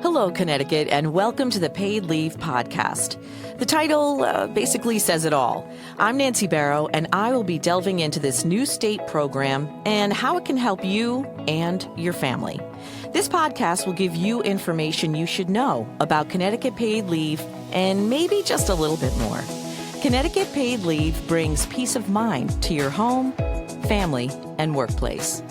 Hello, Connecticut, and welcome to the Paid Leave Podcast. The title basically says it all. I'm Nancy Barrow, and I will be delving into this new state program and how it can help you and your family. This podcast will give you information you should know about Connecticut paid leave and maybe just a little bit more. Connecticut paid leave brings peace of mind to your home, family, and workplace.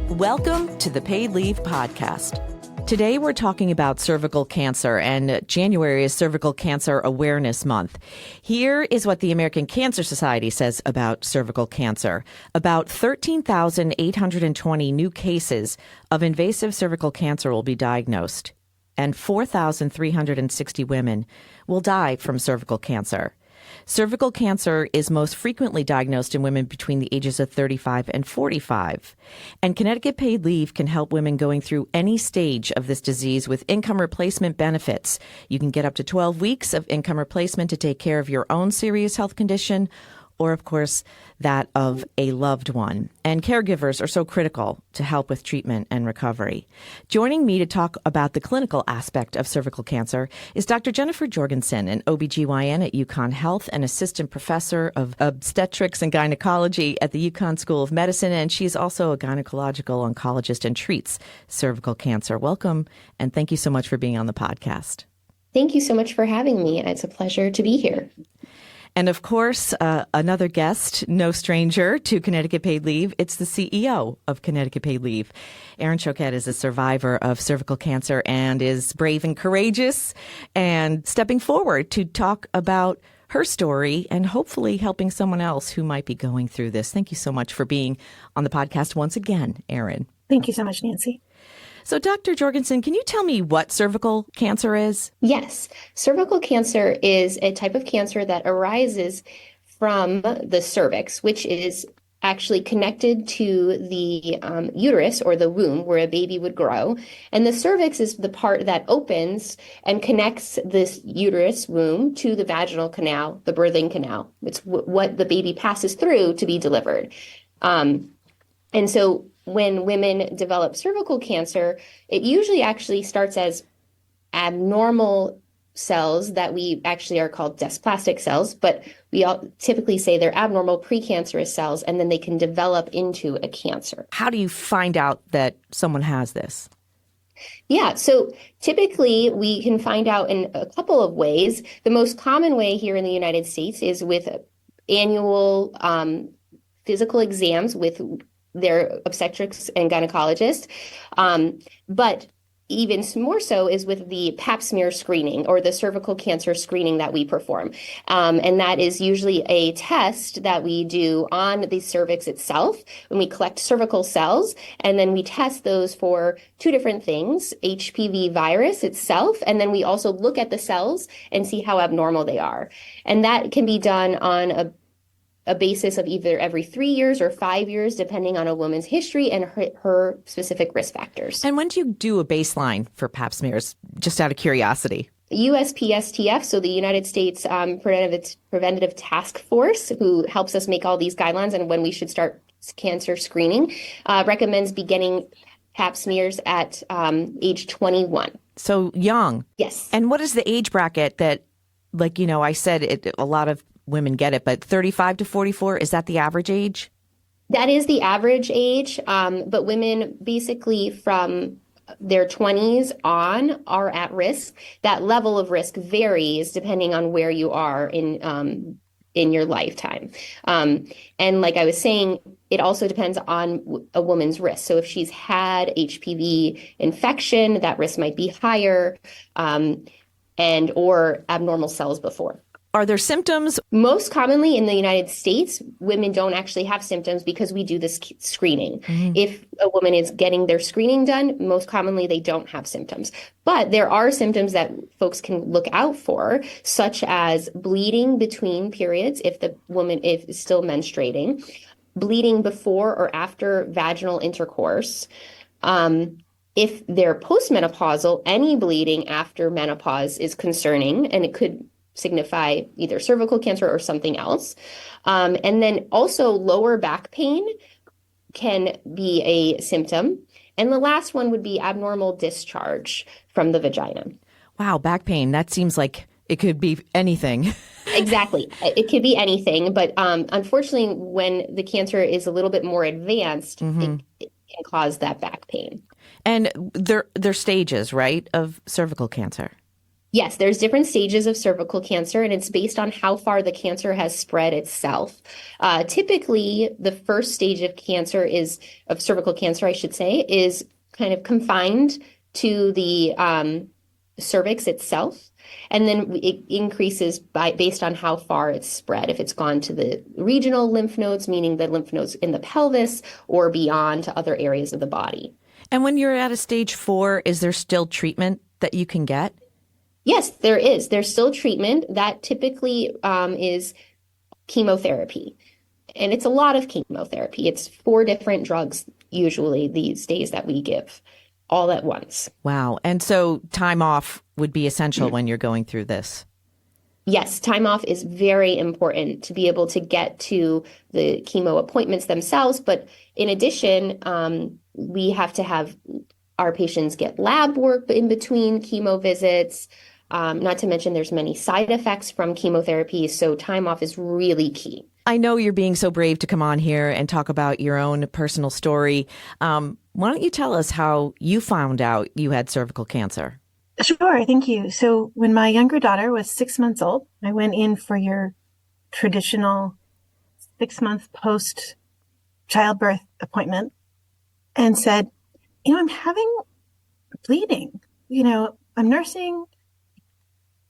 Welcome to the Paid Leave Podcast. Today, we're talking about cervical cancer, and January is Cervical Cancer Awareness Month. Here is what the American Cancer Society says about cervical cancer. About 13,820 new cases of invasive cervical cancer will be diagnosed, and 4,360 women will die from cervical cancer. Cervical cancer is most frequently diagnosed in women between the ages of 35 and 45. And Connecticut paid leave can help women going through any stage of this disease with income replacement benefits. You can get up to 12 weeks of income replacement to take care of your own serious health condition, or, of course, that of a loved one. And caregivers are so critical to help with treatment and recovery. Joining me to talk about the clinical aspect of cervical cancer is Dr. Jennifer Jorgensen, an OB-GYN at UConn Health and assistant professor of Obstetrics and Gynecology at the UConn School of Medicine, and she's also a gynecological oncologist and treats cervical cancer. Welcome, and thank you so much for being on the podcast. Thank you so much for having me. It's a pleasure to be here. And of course, another guest, no stranger to Connecticut Paid Leave. It's the CEO of Connecticut Paid Leave. Erin Choquette is a survivor of cervical cancer and is brave and courageous and stepping forward to talk about her story and hopefully helping someone else who might be going through this. Thank you so much for being on the podcast once again, Erin. Thank you so much, Nancy. So, Dr. Jorgensen, can you tell me what cervical cancer is? Yes. Cervical cancer is a type of cancer that arises from the cervix, which is actually connected to the uterus or the womb where a baby would grow. And the cervix is the part that opens and connects this uterus womb to the vaginal canal, the birthing canal. It's what the baby passes through to be delivered. And so when women develop cervical cancer, it usually actually starts as abnormal cells that we actually are called dysplastic cells, but we all typically say they're abnormal precancerous cells, and then they can develop into a cancer. How do you find out that someone has this? Yeah, so typically we can find out in a couple of ways. The most common way here in the United States is with annual physical exams with their obstetrics and gynecologist. But even more so is with the pap smear screening or the cervical cancer screening that we perform. And that is usually a test that we do on the cervix itself when we collect cervical cells. And then we test those for two different things, HPV virus itself. And then we also look at the cells and see how abnormal they are. And that can be done on a basis of either every 3 years or 5 years, depending on a woman's history and her specific risk factors. And when do you do a baseline for pap smears, just out of curiosity? USPSTF, so the United States Preventative Task Force, who helps us make all these guidelines and when we should start cancer screening, recommends beginning pap smears at age 21. So young. Yes. And what is the age bracket that, I said a lot of women get it, but 35 to 44, is that the average age? That is the average age, but women basically from their 20s on are at risk. That level of risk varies depending on where you are in your lifetime. And like I was saying, it also depends on a woman's risk. So if she's had HPV infection, that risk might be higher, and or abnormal cells before. Are there symptoms? Most commonly in the United States, women don't actually have symptoms because we do this screening. Mm-hmm. If a woman is getting their screening done, most commonly they don't have symptoms. But there are symptoms that folks can look out for, such as bleeding between periods if the woman is still menstruating, bleeding before or after vaginal intercourse. If they're postmenopausal, any bleeding after menopause is concerning, and it could signify either cervical cancer or something else. And then also lower back pain can be a symptom. And the last one would be abnormal discharge from the vagina. Wow, back pain. That seems like it could be anything. Exactly. It could be anything, but unfortunately, when the cancer is a little bit more advanced, it can cause that back pain. And they're stages, right, of cervical cancer? Yes, there's different stages of cervical cancer, and it's based on how far the cancer has spread itself. Typically, the first stage of cervical cancer, I should say, is kind of confined to the cervix itself. And then it increases based on how far it's spread. If it's gone to the regional lymph nodes, meaning the lymph nodes in the pelvis, or beyond to other areas of the body. And when you're at a stage 4, is there still treatment that you can get? Yes, there is. There's still treatment. That typically is chemotherapy. And it's a lot of chemotherapy. It's 4 different drugs usually these days that we give all at once. Wow. And so time off would be essential when you're going through this. Yes, time off is very important to be able to get to the chemo appointments themselves. But in addition, we have to have our patients get lab work in between chemo visits. Not to mention there's many side effects from chemotherapy. So time off is really key. I know you're being so brave to come on here and talk about your own personal story. Why don't you tell us how you found out you had cervical cancer? Sure, thank you. So when my younger daughter was 6 months old, I went in for your traditional 6-month post childbirth appointment and said, I'm having bleeding. I'm nursing.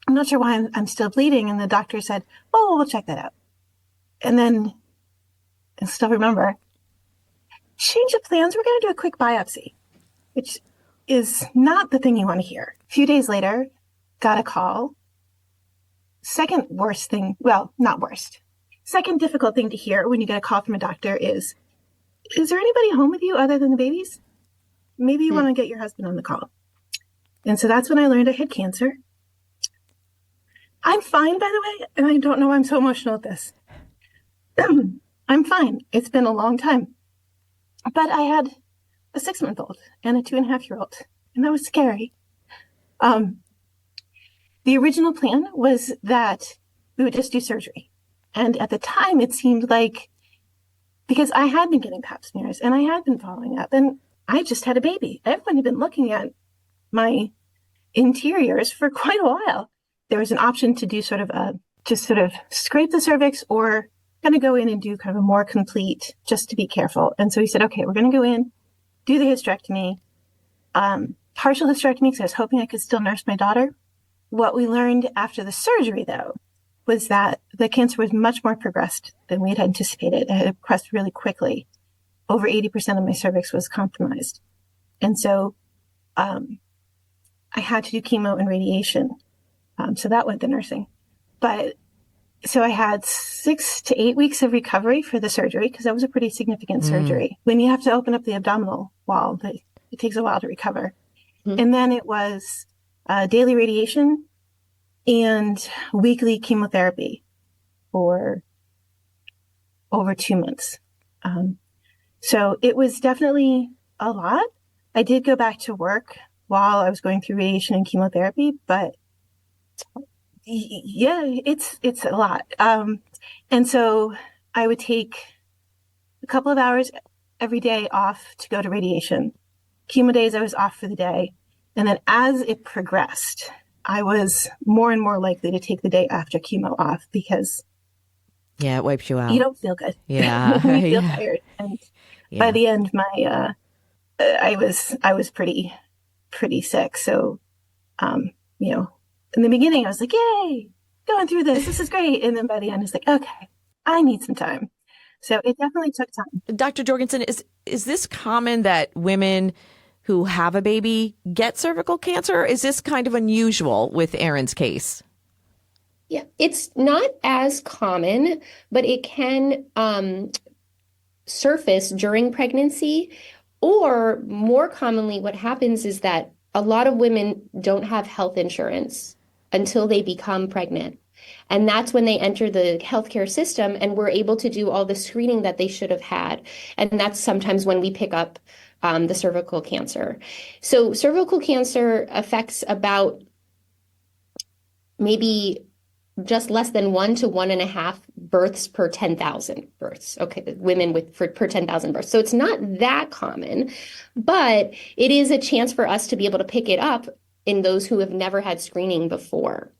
I'm not sure why I'm still bleeding. And the doctor said, oh, we'll check that out. And then I still remember, change of plans. We're going to do a quick biopsy, which is not the thing you want to hear. A few days later, got a call. Second worst thing, well, not worst. Second difficult thing to hear when you get a call from a doctor is there anybody home with you other than the babies? Maybe you want to get your husband on the call. And so that's when I learned I had cancer. I'm fine, by the way, and I don't know why I'm so emotional at this. I'm fine. It's been a long time. But I had a 6-month-old and a 2.5-year-old, and that was scary. The original plan was that we would just do surgery. And at the time, it seemed like, because I had been getting pap smears and I had been following up, and I just had a baby. Everyone had been looking at my interiors for quite a while. There was an option to do sort of scrape the cervix or kind of go in and do kind of a more complete, just to be careful. And so he said, okay, we're going to go in, do the hysterectomy, partial hysterectomy, because I was hoping I could still nurse my daughter. What we learned after the surgery, though, was that the cancer was much more progressed than we had anticipated. It had progressed really quickly. Over 80% of my cervix was compromised. And so I had to do chemo and radiation. So that went to nursing. But so I had 6 to 8 weeks of recovery for the surgery, because that was a pretty significant surgery. When you have to open up the abdominal wall, it takes a while to recover. And then it was daily radiation and weekly chemotherapy for over 2 months. So it was definitely a lot. I did go back to work while I was going through radiation and chemotherapy, but yeah, it's a lot. And so I would take a couple of hours every day off to go to radiation. Chemo days, I was off for the day. And then as it progressed, I was more and more likely to take the day after chemo off, because it wipes you out. You don't feel good. Yeah. You feel tired. And by the end, I was pretty sick. So, in the beginning, I was like, yay, going through this. This is great. And then by the end, it's like, okay, I need some time. So it definitely took time. Dr. Jorgensen, is this common that women who have a baby get cervical cancer? Or is this kind of unusual with Erin's case? Yeah, it's not as common, but it can surface during pregnancy. Or more commonly, what happens is that a lot of women don't have health insurance until they become pregnant. And that's when they enter the healthcare system and we're able to do all the screening that they should have had. And that's sometimes when we pick up the cervical cancer. So cervical cancer affects about maybe just less than 1 to 1.5 births per 10,000 births. Okay, women per 10,000 births. So it's not that common, but it is a chance for us to be able to pick it up in those who have never had screening before.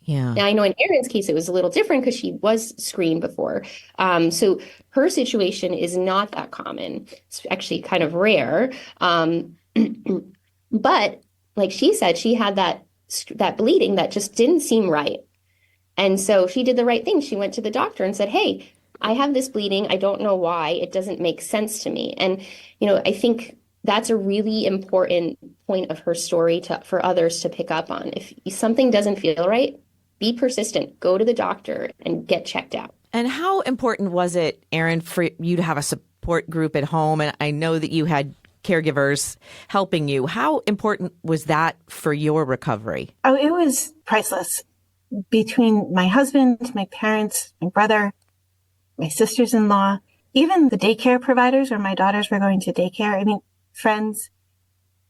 Yeah. Now, I know in Erin's case, it was a little different because she was screened before. So her situation is not that common. It's actually kind of rare. But like she said, she had that bleeding that just didn't seem right. And so she did the right thing. She went to the doctor and said, hey, I have this bleeding. I don't know why. It doesn't make sense to me. And, I think that's a really important point of her story for others to pick up on. If something doesn't feel right, be persistent, go to the doctor and get checked out. And how important was it, Erin, for you to have a support group at home? And I know that you had caregivers helping you. How important was that for your recovery? Oh, it was priceless. Between my husband, my parents, my brother, my sisters-in-law, even the daycare providers where my daughters were going to daycare, friends,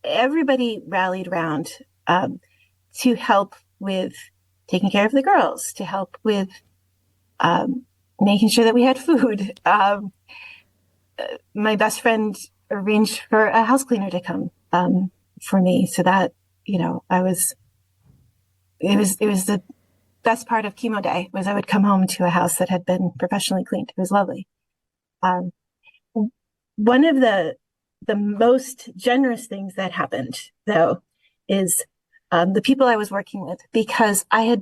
everybody rallied around to help with taking care of the girls, to help with making sure that we had food. My best friend arranged for a house cleaner to come for me, so that it was the best part of chemo day was I would come home to a house that had been professionally cleaned. It was lovely. One of the most generous things that happened, though, is the people I was working with, because I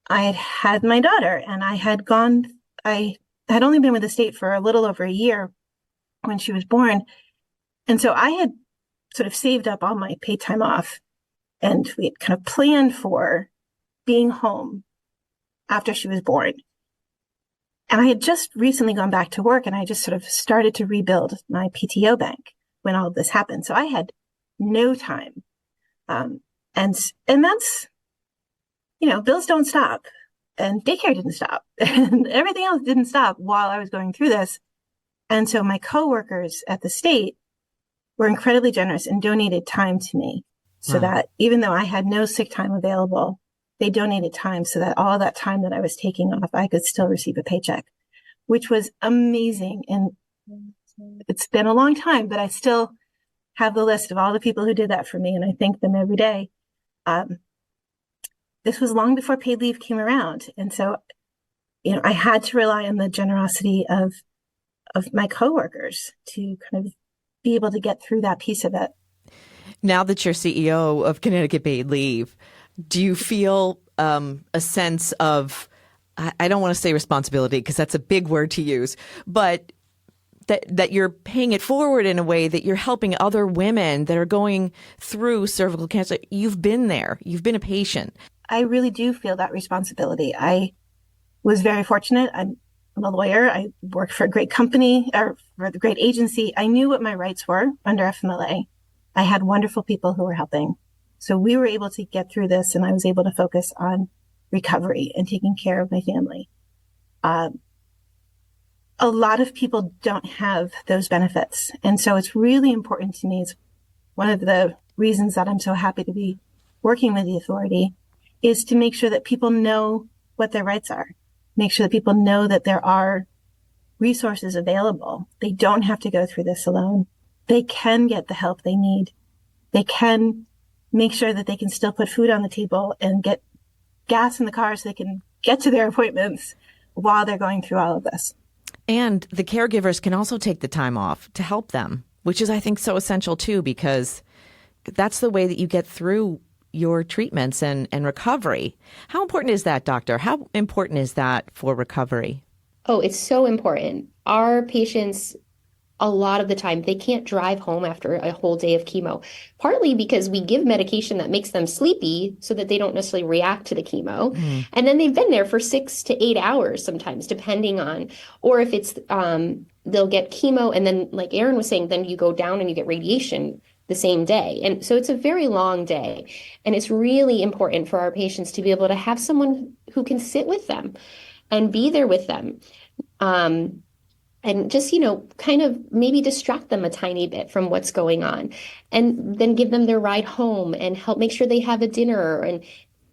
had my daughter, and I had only been with the state for a little over a year when she was born. And so I had sort of saved up all my paid time off, and we had kind of planned for being home after she was born. And I had just recently gone back to work, and I just sort of started to rebuild my PTO bank when all of this happened. So I had no time. And that's, bills don't stop, and daycare didn't stop, and everything else didn't stop while I was going through this. And so my coworkers at the state were incredibly generous and donated time to me, so that even though I had no sick time available, they donated time so that all that time that I was taking off, I could still receive a paycheck, which was amazing. And it's been a long time, but I still have the list of all the people who did that for me, and I thank them every day. This was long before paid leave came around. And so, I had to rely on the generosity of my coworkers to kind of be able to get through that piece of it. Now that you're CEO of Connecticut Paid Leave, do you feel a sense of, I don't want to say responsibility because that's a big word to use, but that you're paying it forward in a way that you're helping other women that are going through cervical cancer? You've been there. You've been a patient. I really do feel that responsibility. I was very fortunate. I'm a lawyer. I worked for a great company, or for a great agency. I knew what my rights were under FMLA. I had wonderful people who were helping. So we were able to get through this, and I was able to focus on recovery and taking care of my family. A lot of people don't have those benefits. And so it's really important to me. It's one of the reasons that I'm so happy to be working with the authority, is to make sure that people know what their rights are. Make sure that people know that there are resources available. They don't have to go through this alone. They can get the help they need. They can make sure that they can still put food on the table and get gas in the car so they can get to their appointments while they're going through all of this. And the caregivers can also take the time off to help them, which is, I think, so essential too, because that's the way that you get through your treatments and recovery. How important is that, doctor? How important is that for recovery? Oh, it's so important. Our patients, a lot of the time, they can't drive home after a whole day of chemo, partly because we give medication that makes them sleepy so that they don't necessarily react to the chemo. And then they've been there for 6 to 8 hours sometimes, depending on, or if it's, they'll get chemo, and then, like Erin was saying, then you go down and you get radiation the same day. And so it's a very long day. And it's really important for our patients to be able to have someone who can sit with them and be there with them. and just, kind of maybe distract them a tiny bit from what's going on, and then give them their ride home and help make sure they have a dinner. And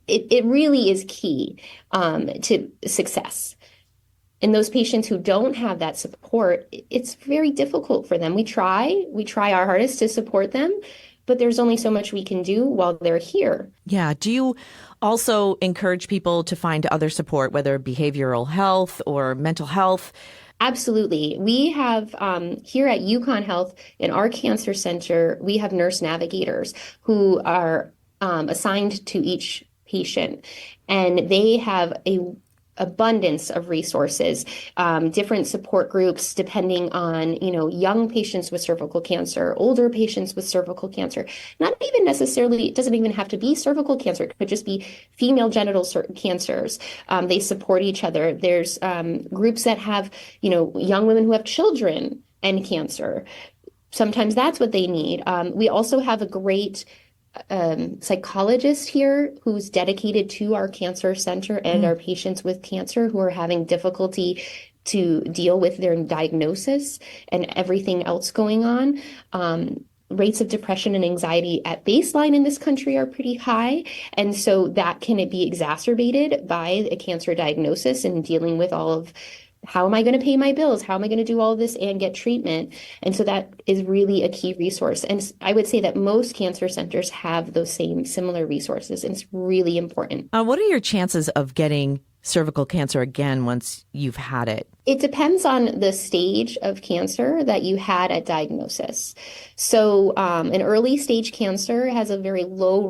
it really is key to success. And those patients who don't have that support, it's very difficult for them. We try our hardest to support them, but there's only so much we can do while they're here. Yeah. Do you also encourage people to find other support, whether behavioral health or mental health? Absolutely. We have here at UConn Health in our cancer center, we have nurse navigators who are assigned to each patient, and they have a abundance of resources, different support groups depending on, young patients with cervical cancer, older patients with cervical cancer, not even necessarily, it doesn't even have to be cervical cancer. It could just be female genital cancers. They support each other. There's groups that have, young women who have children and cancer. Sometimes that's what they need. We also have a great psychologist here who's dedicated to our cancer center and our patients with cancer who are having difficulty to deal with their diagnosis and everything else going on. Rates of depression and anxiety at baseline in this country are pretty high. And so that can be exacerbated by a cancer diagnosis and dealing with all of how am I going to pay my bills? How am I going to do all of this and get treatment? And so that is really a key resource. And I would say that most cancer centers have those similar resources, and it's really important. What are your chances of getting cervical cancer again once you've had it? It depends on the stage of cancer that you had at diagnosis. So an early stage cancer has a very low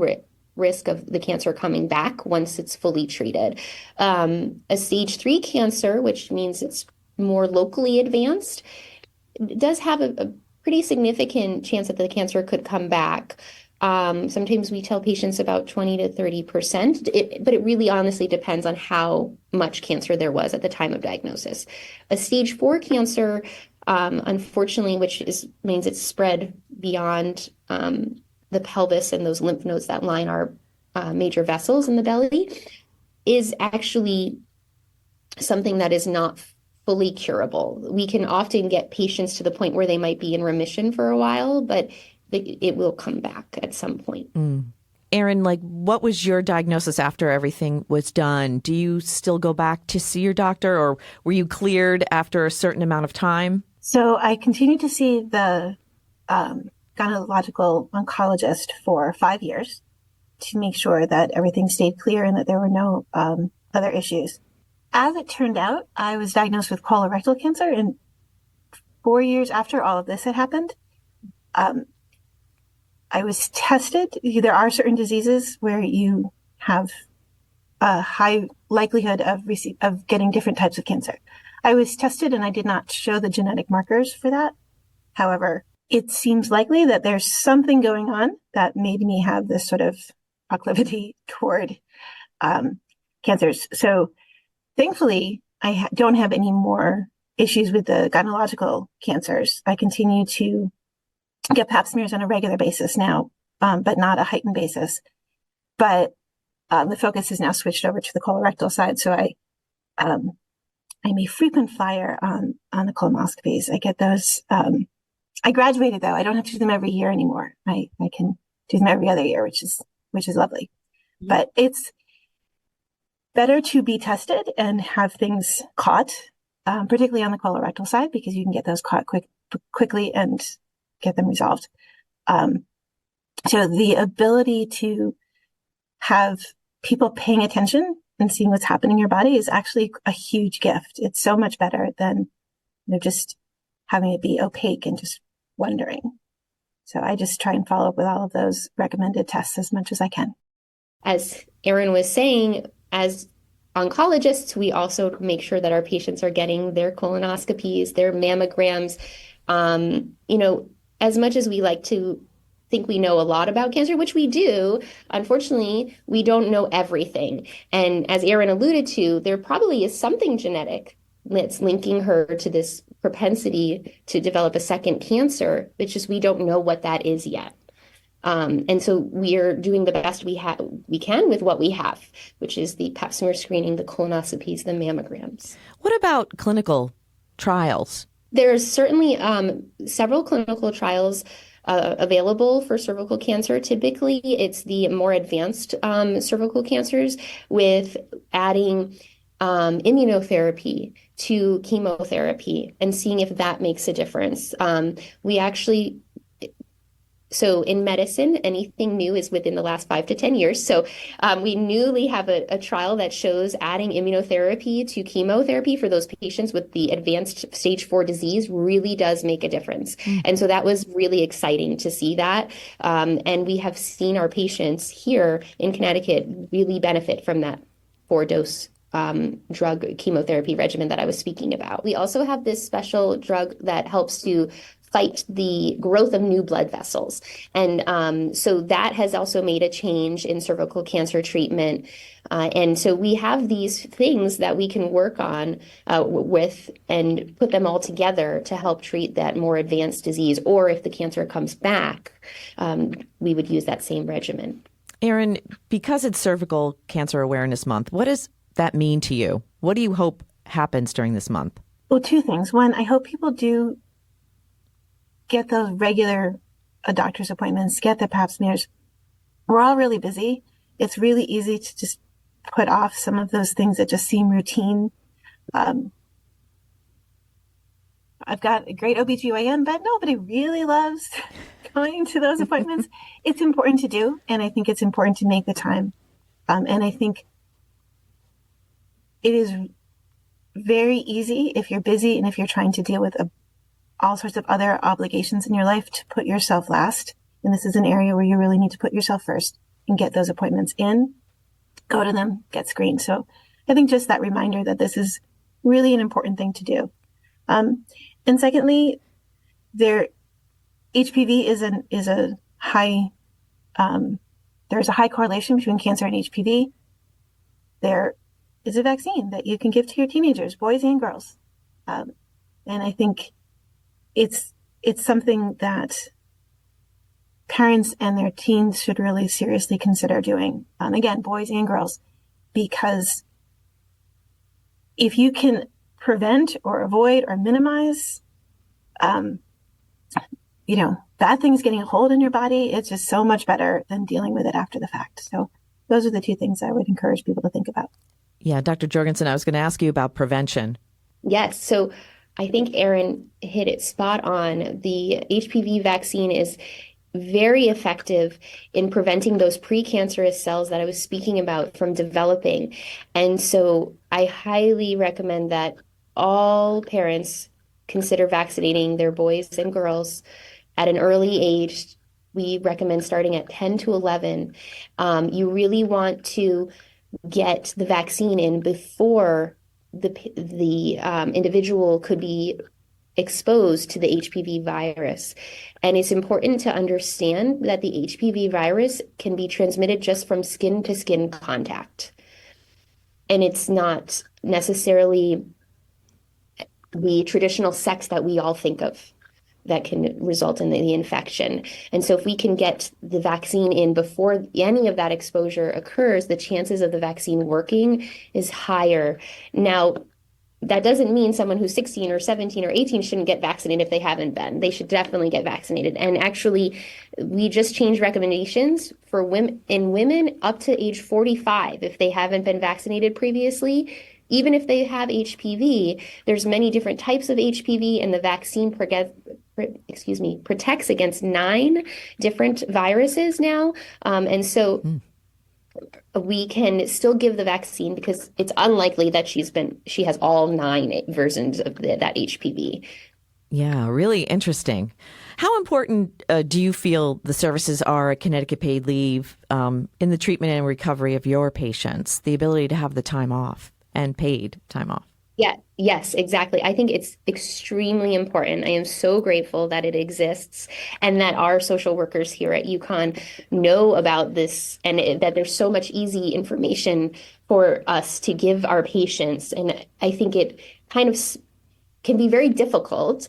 risk of the cancer coming back once it's fully treated. A stage 3 cancer, which means it's more locally advanced, does have a pretty significant chance that the cancer could come back. Sometimes we tell patients about 20 to 30%, but it really honestly depends on how much cancer there was at the time of diagnosis. A stage 4 cancer, unfortunately, means it's spread beyond the pelvis and those lymph nodes that line our major vessels in the belly, is actually something that is not fully curable. We can often get patients to the point where they might be in remission for a while, but it will come back at some point. Erin, what was your diagnosis after everything was done? Do you still go back to see your doctor, or were you cleared after a certain amount of time? So I continued to see the gynecological oncologist for 5 years to make sure that everything stayed clear and that there were no other issues. As it turned out, I was diagnosed with colorectal cancer, and 4 years after all of this had happened, I was tested. There are certain diseases where you have a high likelihood of getting different types of cancer. I was tested and I did not show the genetic markers for that. However, it seems likely that there's something going on that made me have this sort of proclivity toward cancers. So thankfully, I don't have any more issues with the gynecological cancers. I continue to get pap smears on a regular basis now, but not a heightened basis. But the focus is now switched over to the colorectal side. So I'm a frequent flyer on the colonoscopies. I get those. I graduated though. I don't have to do them every year anymore. I can do them every other year, which is lovely. Yeah. But it's better to be tested and have things caught, particularly on the colorectal side, because you can get those caught quickly and get them resolved. So the ability to have people paying attention and seeing what's happening in your body is actually a huge gift. It's so much better than just having it be opaque and just wondering. So I just try and follow up with all of those recommended tests as much as I can. As Erin was saying, as oncologists, we also make sure that our patients are getting their colonoscopies, their mammograms. As much as we like to think we know a lot about cancer, which we do, unfortunately, we don't know everything. And as Erin alluded to, there probably is something genetic that's linking her to this propensity to develop a second cancer. It's just we don't know what that is yet. And so we are doing the best we can with what we have, which is the pap smear screening, the colonoscopies, the mammograms. What about clinical trials? There's certainly several clinical trials available for cervical cancer. Typically, it's the more advanced cervical cancers with adding immunotherapy to chemotherapy and seeing if that makes a difference. We actually So in medicine, anything new is within the last 5 to 10 years. So we newly have a trial that shows adding immunotherapy to chemotherapy for those patients with the advanced stage 4 disease really does make a difference. And so that was really exciting to see that. And we have seen our patients here in Connecticut really benefit from that 4-dose drug chemotherapy regimen that I was speaking about. We also have this special drug that helps to fight the growth of new blood vessels. And so that has also made a change in cervical cancer treatment. And so we have these things that we can work on with and put them all together to help treat that more advanced disease. Or if the cancer comes back, we would use that same regimen. Erin, because it's Cervical Cancer Awareness Month, what does that mean to you? What do you hope happens during this month? Well, two things. One, I hope people do get those regular doctor's appointments, get the pap smears. We're all really busy. It's really easy to just put off some of those things that just seem routine. I've got a great OB-GYN, but nobody really loves going to those appointments. It's important to do, and I think it's important to make the time. And I think it is very easy if you're busy and if you're trying to deal with all sorts of other obligations in your life to put yourself last. And this is an area where you really need to put yourself first and get those appointments in, go to them, get screened. So I think just that reminder that this is really an important thing to do. And secondly, HPV is a high, there's a high correlation between cancer and HPV. There is a vaccine that you can give to your teenagers, boys and girls. And I think it's something that parents and their teens should really seriously consider doing. Again, boys and girls, because if you can prevent or avoid or minimize, bad things getting a hold in your body, it's just so much better than dealing with it after the fact. So those are the two things I would encourage people to think about. Yeah, Dr. Jorgensen, I was going to ask you about prevention. Yes. So I think Erin hit it spot on. The HPV vaccine is very effective in preventing those precancerous cells that I was speaking about from developing. And so I highly recommend that all parents consider vaccinating their boys and girls at an early age. We recommend starting at 10 to 11. You really want to get the vaccine in before the individual could be exposed to the HPV virus. And it's important to understand that the HPV virus can be transmitted just from skin to skin contact. And it's not necessarily the traditional sex that we all think of that can result in the infection. And so if we can get the vaccine in before any of that exposure occurs, the chances of the vaccine working is higher. Now, that doesn't mean someone who's 16 or 17 or 18 shouldn't get vaccinated if they haven't been. They should definitely get vaccinated. And actually, we just changed recommendations for women up to age 45 if they haven't been vaccinated previously. Even if they have HPV, there's many different types of HPV, and the vaccine protects against 9 different viruses now. And so we can still give the vaccine because it's unlikely that she has all 9 versions of that HPV. Yeah, really interesting. How important do you feel the services are at Connecticut Paid Leave in the treatment and recovery of your patients, the ability to have the time off and paid time off? Yeah, yes, exactly. I think it's extremely important. I am so grateful that it exists and that our social workers here at UConn know about this and that there's so much easy information for us to give our patients. And I think it kind of can be very difficult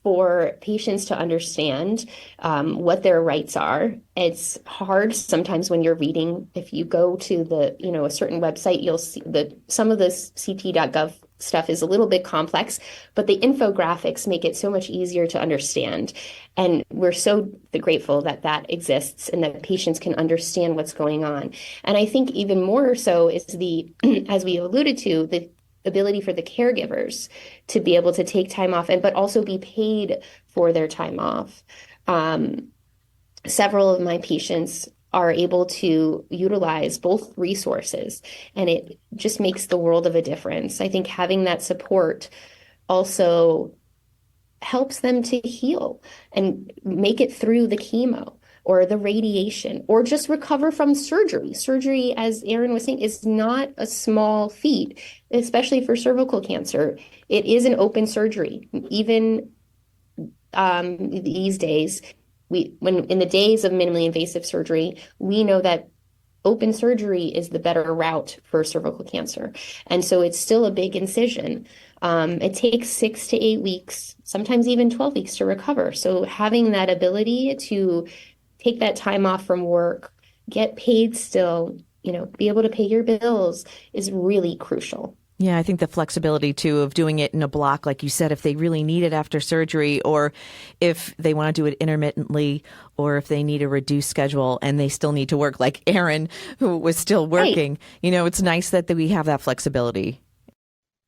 for patients to understand what their rights are. It's hard sometimes when you're reading. If you go to a certain website, you'll see some of the ct.gov stuff is a little bit complex, but the infographics make it so much easier to understand. And we're so grateful that that exists and that patients can understand what's going on. And I think even more so is as we alluded to, the ability for the caregivers to be able to take time off but also be paid for their time off. Several of my patients are able to utilize both resources, and it just makes the world of a difference. I think having that support also helps them to heal and make it through the chemo or the radiation or just recover from surgery. Surgery, as Erin was saying, is not a small feat, especially for cervical cancer. It is an open surgery. Even these days, when in the days of minimally invasive surgery, we know that open surgery is the better route for cervical cancer. And so it's still a big incision. It takes 6 to 8 weeks, sometimes even 12 weeks to recover. So having that ability to take that time off from work, get paid still, be able to pay your bills is really crucial. Yeah, I think the flexibility, too, of doing it in a block, like you said, if they really need it after surgery or if they want to do it intermittently or if they need a reduced schedule and they still need to work, like Erin, who was still working. Right. It's nice that we have that flexibility.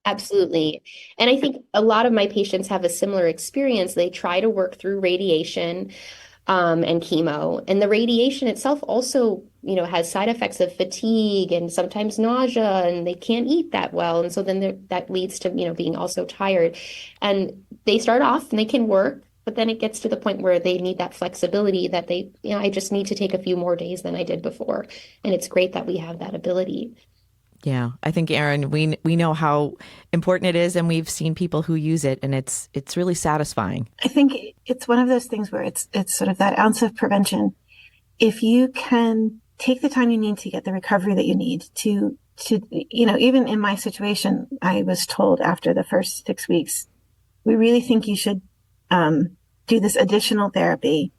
Absolutely. And I think a lot of my patients have a similar experience. They try to work through radiation and chemo. And the radiation itself also, has side effects of fatigue and sometimes nausea, and they can't eat that well. And so then that leads to, being also tired. And they start off and they can work, but then it gets to the point where they need that flexibility that I just need to take a few more days than I did before. And it's great that we have that ability. Yeah, I think, Erin, we know how important it is, and we've seen people who use it, and it's really satisfying. I think it's one of those things where it's sort of that ounce of prevention. If you can take the time you need to get the recovery that you need to even in my situation, I was told after the first 6 weeks, we really think you should do this additional therapy,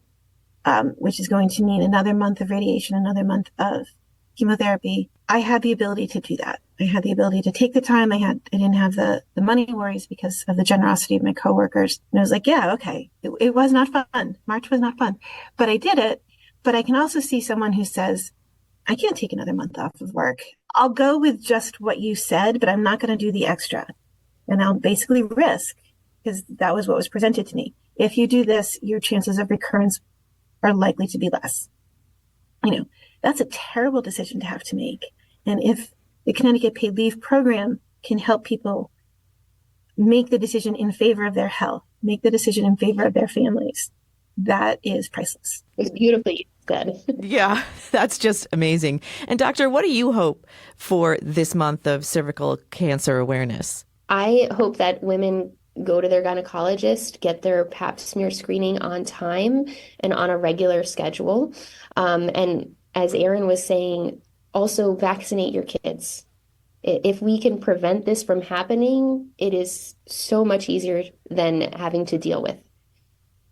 which is going to mean another month of radiation, another month of chemotherapy. I had the ability to do that. I had the ability to take the time. I didn't have the money worries because of the generosity of my coworkers. And I was like, yeah, okay. It was not fun. March was not fun, but I did it. But I can also see someone who says, I can't take another month off of work. I'll go with just what you said, but I'm not going to do the extra. And I'll basically risk, because that was what was presented to me. If you do this, your chances of recurrence are likely to be less. That's a terrible decision to have to make. And if the Connecticut Paid Leave Program can help people make the decision in favor of their health, make the decision in favor of their families, that is priceless. It's beautifully said. Yeah, that's just amazing. And Doctor, what do you hope for this month of cervical cancer awareness? I hope that women go to their gynecologist, get their pap smear screening on time and on a regular schedule. And as Erin was saying, also vaccinate your kids. If we can prevent this from happening, it is so much easier than having to deal with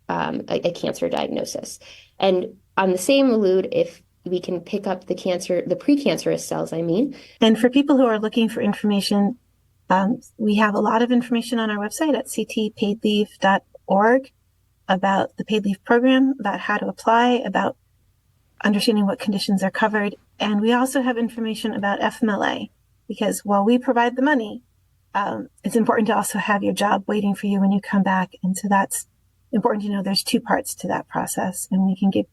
a cancer diagnosis. And on the same allude, if we can pick up the precancerous cells, And for people who are looking for information, we have a lot of information on our website at ctpaidleave.org about the paid leave program, about how to apply, about understanding what conditions are covered. And we also have information about FMLA, because while we provide the money, it's important to also have your job waiting for you when you come back. And so that's important to know. There's 2 parts to that process, and we can give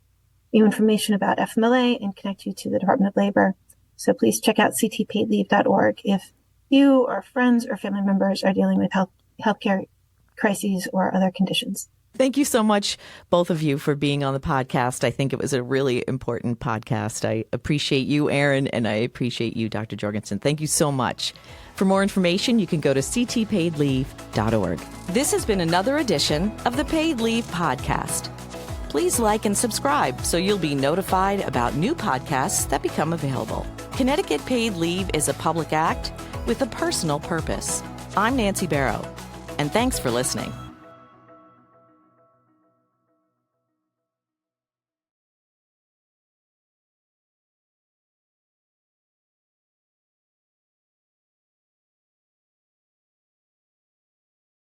you information about FMLA and connect you to the Department of Labor. So please check out ctpaidleave.org if you or friends or family members are dealing with healthcare crises or other conditions. Thank you so much, both of you, for being on the podcast. I think it was a really important podcast. I appreciate you, Erin, and I appreciate you, Dr. Jorgensen. Thank you so much. For more information, you can go to ctpaidleave.org. This has been another edition of the Paid Leave Podcast. Please like and subscribe so you'll be notified about new podcasts that become available. Connecticut Paid Leave is a public act with a personal purpose. I'm Nancy Barrow, and thanks for listening.